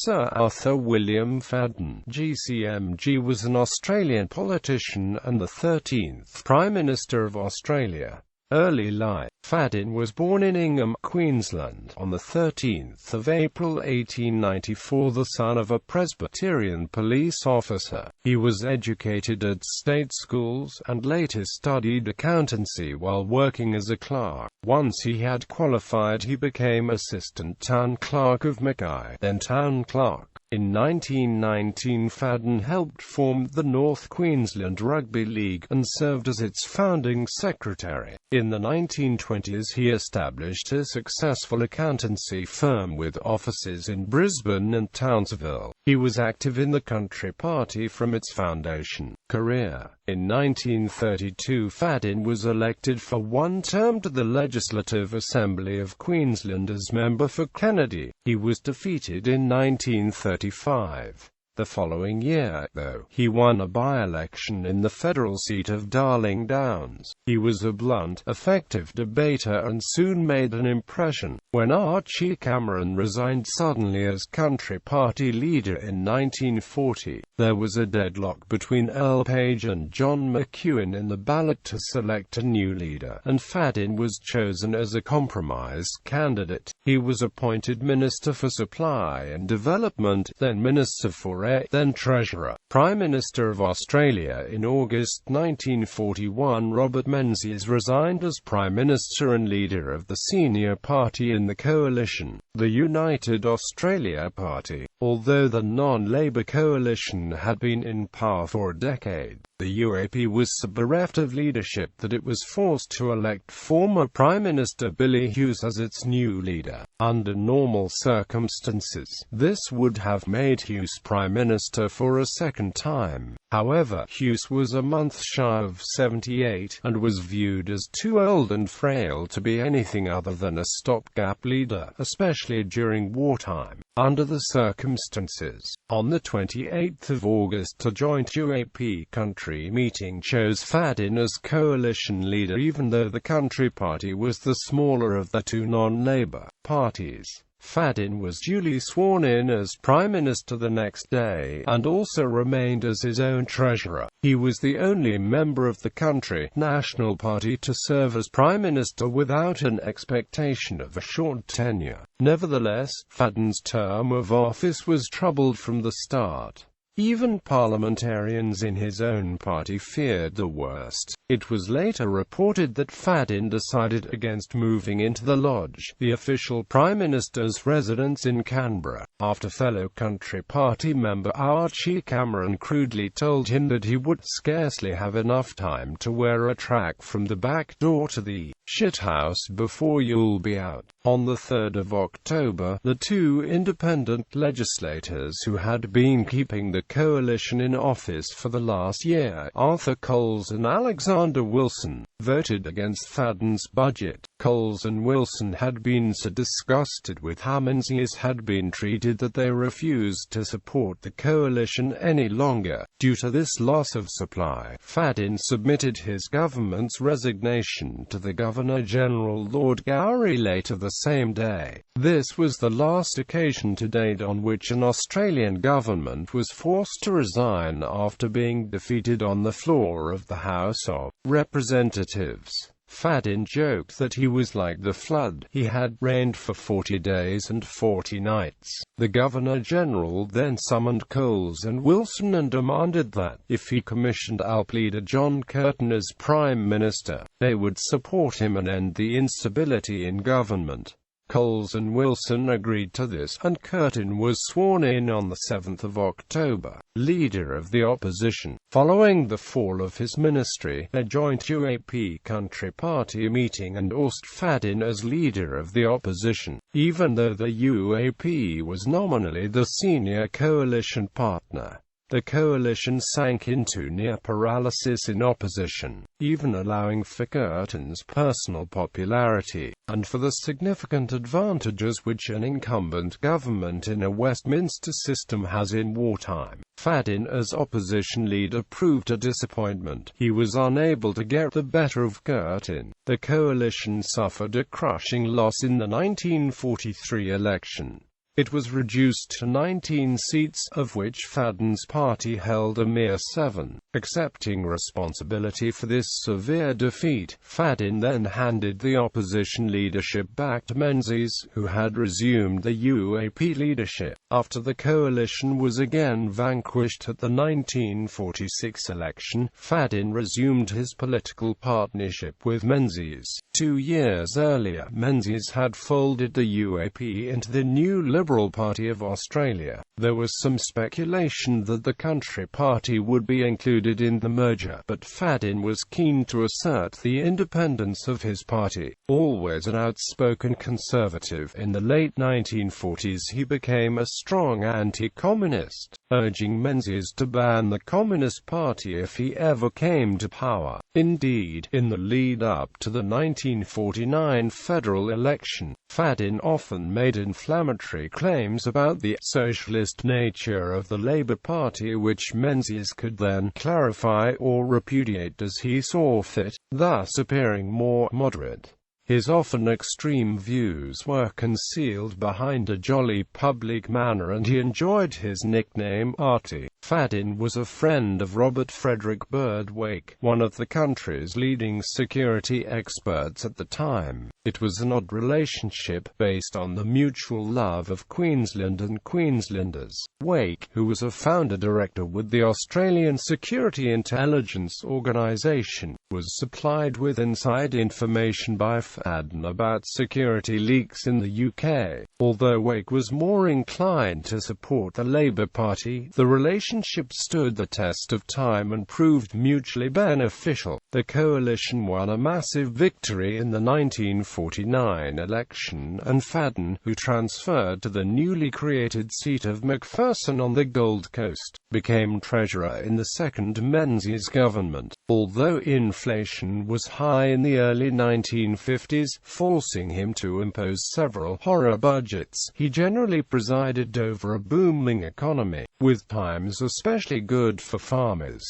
Sir Arthur William Fadden, GCMG, was an Australian politician and the 13th Prime Minister of Australia. Early life. Fadden was born in Ingham, Queensland, on the 13th of April 1894, the son of a Presbyterian police officer. He was educated at state schools, and later studied accountancy while working as a clerk. Once he had qualified, he became assistant town clerk of McEwen, then town clerk. In 1919, Fadden helped form the North Queensland Rugby League, and served as its founding secretary. In the 1920s, he established a successful accountancy firm with offices in Brisbane and Townsville. He was active in the Country Party from its foundation. Career. In 1932, Fadden was elected for one term to the Legislative Assembly of Queensland as member for Kennedy. He was defeated in 1935. The following year, though, he won a by-election in the federal seat of Darling Downs. He was a blunt, effective debater and soon made an impression. When Archie Cameron resigned suddenly as Country Party leader in 1940, there was a deadlock between Earl Page and John McEwen in the ballot to select a new leader, and Fadden was chosen as a compromise candidate. He was appointed Minister for Supply and Development, then Minister for Air, then Treasurer. Prime Minister of Australia in August 1941, Robert Menzies resigned as Prime Minister and leader of the senior party in the coalition, the United Australia Party. Although the non-Labour coalition had been in power for a decade, the UAP was so bereft of leadership that it was forced to elect former Prime Minister Billy Hughes as its new leader. Under normal circumstances, this would have made Hughes Prime Minister for a second time. However, Hughes was a month shy of 78, and was viewed as too old and frail to be anything other than a stopgap leader, especially during wartime. Under the circumstances, on the 28th of August, a joint UAP country meeting chose Fadden as coalition leader, even though the Country Party was the smaller of the two non-Labour parties. Fadden was duly sworn in as Prime Minister the next day, and also remained as his own treasurer. He was the only member of the Country National Party to serve as Prime Minister without an expectation of a short tenure. Nevertheless, Fadden's term of office was troubled from the start. Even parliamentarians in his own party feared the worst. It was later reported that Fadden decided against moving into the Lodge, the official Prime Minister's residence in Canberra, after fellow Country Party member Archie Cameron crudely told him that he would scarcely have enough time to wear a track from the back door to the shithouse before you'll be out. On the 3rd of October, the two independent legislators who had been keeping the coalition in office for the last year, Arthur Coles and Alexander Wilson, voted against Fadden's budget. Coles and Wilson had been so disgusted with how Menzies had been treated that they refused to support the coalition any longer. Due to this loss of supply, Fadden submitted his government's resignation to the Governor-General Lord Gowrie later the same day. This was the last occasion to date on which an Australian government was forced to resign after being defeated on the floor of the House of Representatives. Fadden joked that he was like the flood. He had reigned for 40 days and 40 nights. The Governor-General then summoned Coles and Wilson and demanded that, if he commissioned ALP leader John Curtin as Prime Minister, they would support him and end the instability in government. Coles and Wilson agreed to this, and Curtin was sworn in on the 7th of October, leader of the opposition. Following the fall of his ministry, a joint UAP Country Party meeting endorsed Fadden as leader of the opposition, even though the UAP was nominally the senior coalition partner. The coalition sank into near paralysis in opposition, even allowing for Curtin's personal popularity, and for the significant advantages which an incumbent government in a Westminster system has in wartime. Fadden as opposition leader proved a disappointment. He was unable to get the better of Curtin. The coalition suffered a crushing loss in the 1943 election. It was reduced to 19 seats, of which Fadden's party held a mere 7. Accepting responsibility for this severe defeat, Fadden then handed the opposition leadership back to Menzies, who had resumed the UAP leadership. After the coalition was again vanquished at the 1946 election, Fadden resumed his political partnership with Menzies. 2 years earlier, Menzies had folded the UAP into the new Liberal Party of Australia. There was some speculation that the Country Party would be included in the merger, but Fadden was keen to assert the independence of his party. Always an outspoken conservative, in the late 1940s he became a strong anti-communist, urging Menzies to ban the Communist Party if he ever came to power. Indeed, in the lead-up to the 1949 federal election, Fadden often made inflammatory claims about the socialist nature of the Labour Party, which Menzies could then clarify or repudiate as he saw fit, thus appearing more moderate. His often extreme views were concealed behind a jolly public manner, and he enjoyed his nickname, Artie. Fadden was a friend of Robert Frederick Bird Wake, one of the country's leading security experts at the time. It was an odd relationship, based on the mutual love of Queensland and Queenslanders. Wake, who was a founder-director with the Australian Security Intelligence Organisation, was supplied with inside information by Fadden about security leaks in the UK. Although Wake was more inclined to support the Labour Party, the relationship stood the test of time and proved mutually beneficial. The coalition won a massive victory in the 1949 election, and Fadden, who transferred to the newly created seat of Macpherson on the Gold Coast, became treasurer in the second Menzies government. Although inflation was high in the early 1950s, forcing him to impose several horror budgets, he generally presided over a booming economy, with times especially good for farmers.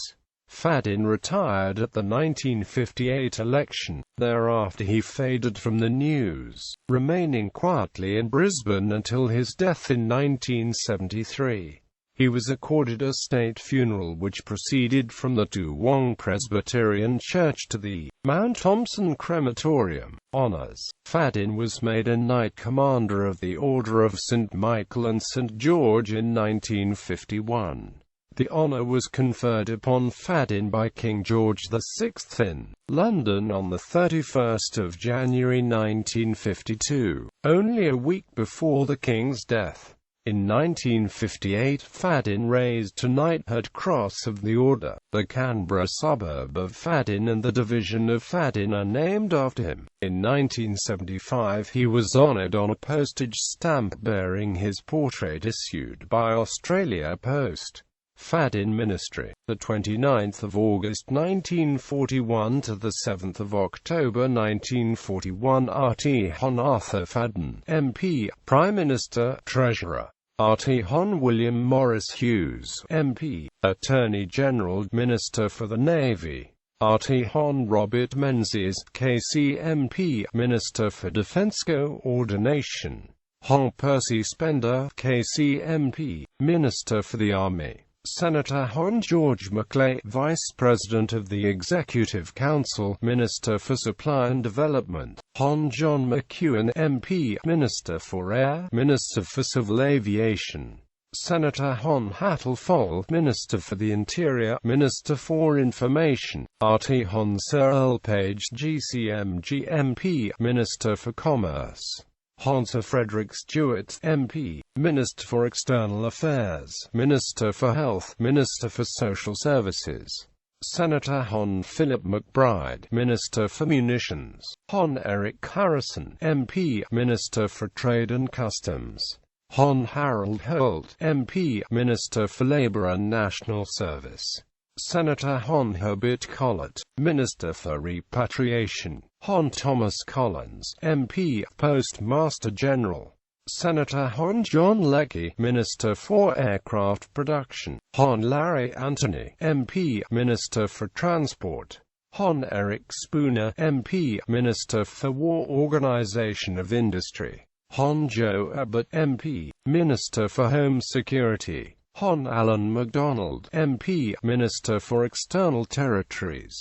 Fadden retired at the 1958 election. Thereafter he faded from the news, remaining quietly in Brisbane until his death in 1973. He was accorded a state funeral which proceeded from the Toowong Presbyterian Church to the Mount Thompson Crematorium. Honours. Fadden was made a Knight Commander of the Order of St. Michael and St. George in 1951. The honour was conferred upon Fadden by King George VI in London on the 31st of January 1952, only a week before the King's death. In 1958, Fadden raised to Knighthood Cross of the Order. The Canberra suburb of Fadden and the division of Fadden are named after him. In 1975, he was honoured on a postage stamp bearing his portrait issued by Australia Post. Fadden Ministry, the 29th of August 1941 to the 7th of October 1941. Artie Hon Arthur Fadden, MP, Prime Minister, Treasurer. Artie Hon William Morris Hughes, MP, Attorney General, Minister for the Navy. Artie Hon Robert Menzies, KCMP, Minister for Defence Coordination. Hon Percy Spender, KCMP, Minister for the Army. Senator Hon George Macleay, Vice President of the Executive Council, Minister for Supply and Development. Hon John McEwen, MP, Minister for Air, Minister for Civil Aviation. Senator Hon Hattel Foll, Minister for the Interior, Minister for Information. Artie Hon Sir Earl Page, GCMG MP, Minister for Commerce. Hon Sir Frederick Stewart, MP, Minister for External Affairs, Minister for Health, Minister for Social Services. Senator Hon Philip McBride, Minister for Munitions. Hon Eric Harrison, MP, Minister for Trade and Customs. Hon Harold Holt, MP, Minister for Labour and National Service. Senator Hon Herbert Collett, Minister for Repatriation. Hon Thomas Collins, MP, Postmaster General. Senator Hon John Leckie, Minister for Aircraft Production. Hon Larry Anthony, MP, Minister for Transport. Hon Eric Spooner, MP, Minister for War Organisation of Industry. Hon Joe Abbott, MP, Minister for Home Security. Hon Alan MacDonald, MP, Minister for External Territories.